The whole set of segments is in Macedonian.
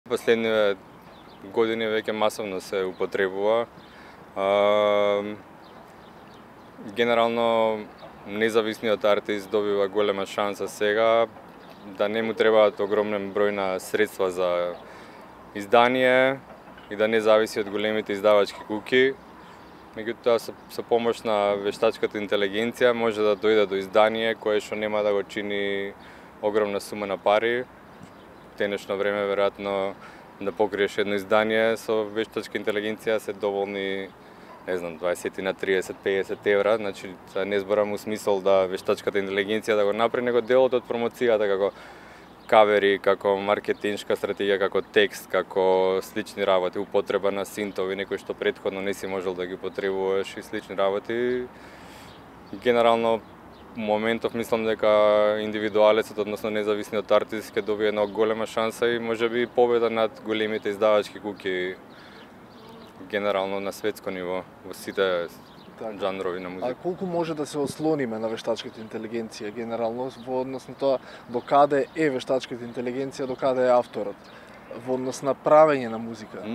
Последниве години веќе масовно се употребува. Генерално независниот артист добива голема шанса сега да не му требаат огромен број на средства за издание и да не зависи од големите издавачки куќи. Меѓутоа со помош на вештачката интелигенција може да дојде до издание кое што нема да го чини огромна сума на пари. Денешно време веројатно да покриеш едно издание со вештачка интелигенција се доволни, не знам, 20 на 30, 50 евра, значи не зборам у смисол да вештачката интелигенција да го направи, него делот од промоцијата како кавери, како маркетиншка стратегија, како текст, како слични работи, употреба на синтови, некои што претходно не си можел да ги употребуваш и слични работи. Генерално моментов мислам дека индивидуалецот, односно независниот артист ќе добие една голема шанса и можеби победа над големите издавачки куќи генерално на светско ниво во сите жанрови на музика. А колку може да се ослониме на вештачката интелигенција генерално во однос на тоа до каде е вештачката интелигенција, до каде е авторот во однос на правење на музика?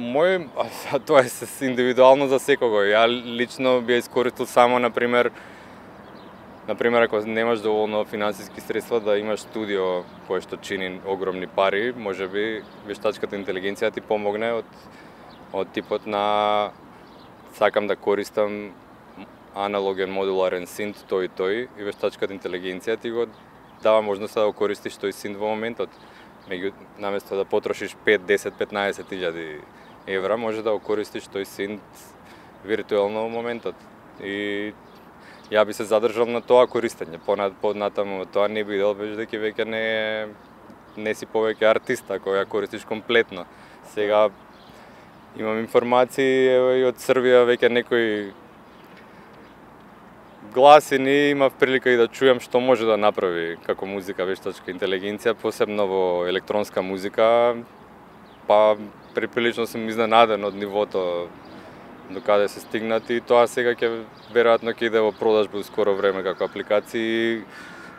Тоа е индивидуално за секого. Ја лично би искористил само например ако немаш доволно финансиски средства да имаш студио кое што чини огромни пари, можеби вештачката интелигенција ти помогне од типот на сакам да користам аналоген модуларен синт тој и тој и вештачката интелигенција ти го дава можноста да го користиш тој синт во моментот. Наместо да потрошиш 5, 10, 15 илјади евра, може да го користиш тој синт виртуелно во моментот. И ја би се задржал на тоа користење. Понатаму тоа не би идел дека веќе не си повеќе артист ако ја користиш комплетно. Сега имам информации и од Србија веќе некои гласини, имав прилика и да чујам што може да направи како музика вештачка интелигенција, посебно во електронска музика, па преприлично сум изненаден од нивото до каде се стигнати и тоа сега веројатно ќе иде во продажба у скоро време како апликации,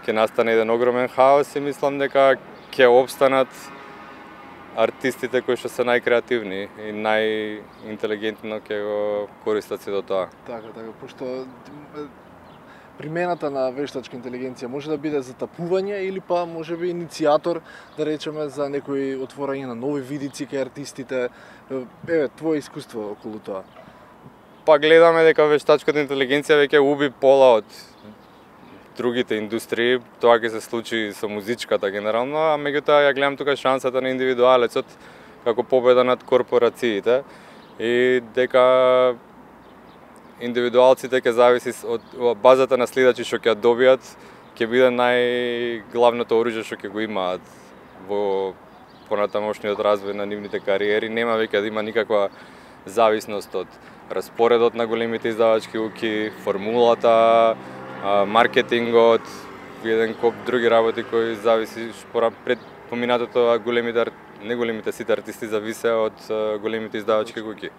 ќе настане еден огромен хаос и мислам дека ќе опстанат артистите кои што се најкреативни и најинтелигентно ќе го користат сето тоа. Така, пошто примената на вештачка интелигенција може да биде затапување или па можеби иницијатор, да речеме, за некои отворање на нови видици кај артистите. Твое искуство околу тоа? Па гледаме дека вештачката интелигенција веќе уби пола од другите индустрии, тоа ќе се случи со музичката генерално, а меѓутоа ја гледам тука шансата на индивидуалецот како победа над корпорациите и дека индивидуалците ќе зависи од базата на следачи што ќе добијат, ќе биде најглавното оружје што ќе го имаат во понатамошниот развој на нивните кариери. Нема веќе да има никаква зависност од распоредот на големите издавачки куќи, формулата, маркетингот и еден коп други работи кои зависи пред поминатото, не големите сите артисти зависе од големите издавачки куќи.